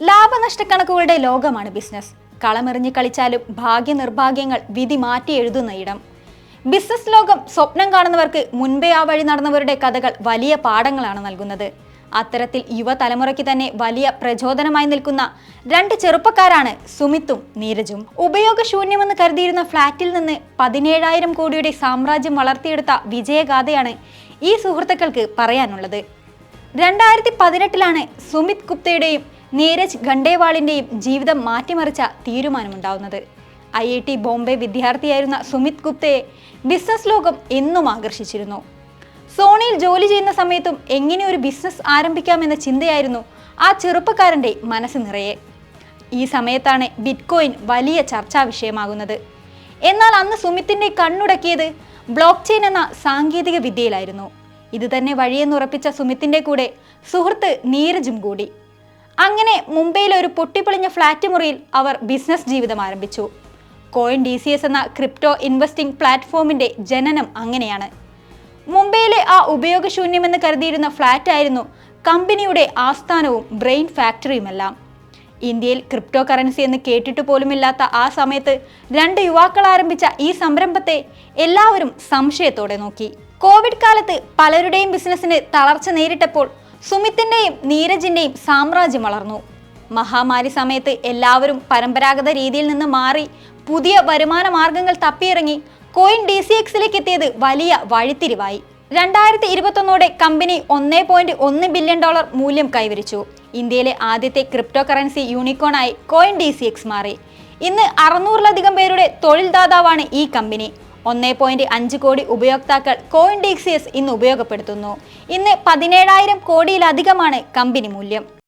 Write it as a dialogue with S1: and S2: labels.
S1: ലാഭനഷ്ടക്കണക്കുകളുടെ ലോകമാണ് ബിസിനസ്. കളമെറിഞ്ഞ് കളിച്ചാലും ഭാഗ്യനിർഭാഗ്യങ്ങൾ വിധി മാറ്റി എഴുതുന്ന ഇടം. ബിസിനസ് ലോകം സ്വപ്നം കാണുന്നവർക്ക് മുൻപേ ആ വഴി നടന്നവരുടെ കഥകൾ വലിയ പാഠങ്ങളാണ് നൽകുന്നത്. അത്തരത്തിൽ യുവതലമുറയ്ക്ക് തന്നെ വലിയ പ്രചോദനമായി നിൽക്കുന്ന രണ്ട് ചെറുപ്പക്കാരാണ് സുമിത്തും നീരജും. ഉപയോഗശൂന്യമെന്ന് കരുതിയിരുന്ന ഫ്ളാറ്റിൽ നിന്ന് 17,000 കോടിയുടെ സാമ്രാജ്യം വളർത്തിയെടുത്ത വിജയഗാഥയാണ് ഈ സുഹൃത്തുക്കൾക്ക് പറയാനുള്ളത്. 2018 സുമിത് ഗുപ്തയുടെയും നീരജ് ഖണ്ഡേവാളിന്റെയും ജീവിതം മാറ്റിമറിച്ച തീരുമാനമുണ്ടാവുന്നത്. IIT ബോംബെ വിദ്യാർത്ഥിയായിരുന്ന സുമിത് ഗുപ്തയെ ബിസിനസ് ലോകം എന്നും ആകർഷിച്ചിരുന്നു. സോണിയിൽ ജോലി ചെയ്യുന്ന സമയത്തും എങ്ങനെ ഒരു ബിസിനസ് ആരംഭിക്കാമെന്ന ചിന്തയായിരുന്നു ആ ചെറുപ്പക്കാരൻ്റെ മനസ്സ് നിറയെ. ഈ സമയത്താണ് ബിറ്റ്കോയിൻ വലിയ ചർച്ചാ വിഷയമാകുന്നത്. എന്നാൽ അന്ന് സുമിത്തിന്റെ കണ്ണുടക്കിയത് ബ്ലോക്ക് ചെയിൻ എന്ന സാങ്കേതിക വിദ്യയിലായിരുന്നു. ഇത് തന്നെ വഴിയെന്നുറപ്പിച്ച സുമിത്തിന്റെ കൂടെ സുഹൃത്ത് നീരജും കൂടി. അങ്ങനെ മുംബൈയിലെ ഒരു പൊട്ടിപ്പൊളിഞ്ഞ ഫ്ലാറ്റ് മുറിയിൽ അവർ ബിസിനസ് ജീവിതം ആരംഭിച്ചു. CoinDCS എന്ന ക്രിപ്റ്റോ ഇൻവെസ്റ്റിംഗ് പ്ലാറ്റ്ഫോമിന്റെ ജനനം അങ്ങനെയാണ്. മുംബൈയിലെ ആ ഉപയോഗശൂന്യമെന്ന് കരുതിയിരുന്ന ഫ്ലാറ്റ് ആയിരുന്നു കമ്പനിയുടെ ആസ്ഥാനവും ബ്രെയിൻ ഫാക്ടറിയുമെല്ലാം. ഇന്ത്യയിൽ ക്രിപ്റ്റോ കറൻസി എന്ന് കേട്ടിട്ട് പോലുമില്ലാത്ത ആ സമയത്ത് രണ്ട് യുവാക്കൾ ആരംഭിച്ച ഈ സംരംഭത്തെ എല്ലാവരും സംശയത്തോടെ നോക്കി. കോവിഡ് കാലത്ത് പലരുടെയും ബിസിനസ്സിന് തളർച്ച നേരിട്ടപ്പോൾ സുമിത്തിന്റെയും നീരജിന്റെയും സാമ്രാജ്യം വളർന്നു. മഹാമാരി സമയത്ത് എല്ലാവരും പരമ്പരാഗത രീതിയിൽ നിന്ന് മാറി പുതിയ വരുമാന മാർഗങ്ങൾ തപ്പിയിറങ്ങി CoinDCXലേക്ക് എത്തിയത് വലിയ വഴിത്തിരിവായി. 2021 കമ്പനി $1.1 ബില്യൺ മൂല്യം കൈവരിച്ചു. ഇന്ത്യയിലെ ആദ്യത്തെ ക്രിപ്റ്റോ കറൻസി യൂണിക്കോണായി CoinDCX മാറി. ഇന്ന് 600-ലധികം പേരുടെ തൊഴിൽദാതാവാണ് ഈ കമ്പനി. 1.5 കോടി ഉപയോക്താക്കൾ CoinDCS ഇന്ന് ഉപയോഗപ്പെടുത്തുന്നു. ഇന്ന് 17,000 കോടിയിലധികമാണ് കമ്പനി മൂല്യം.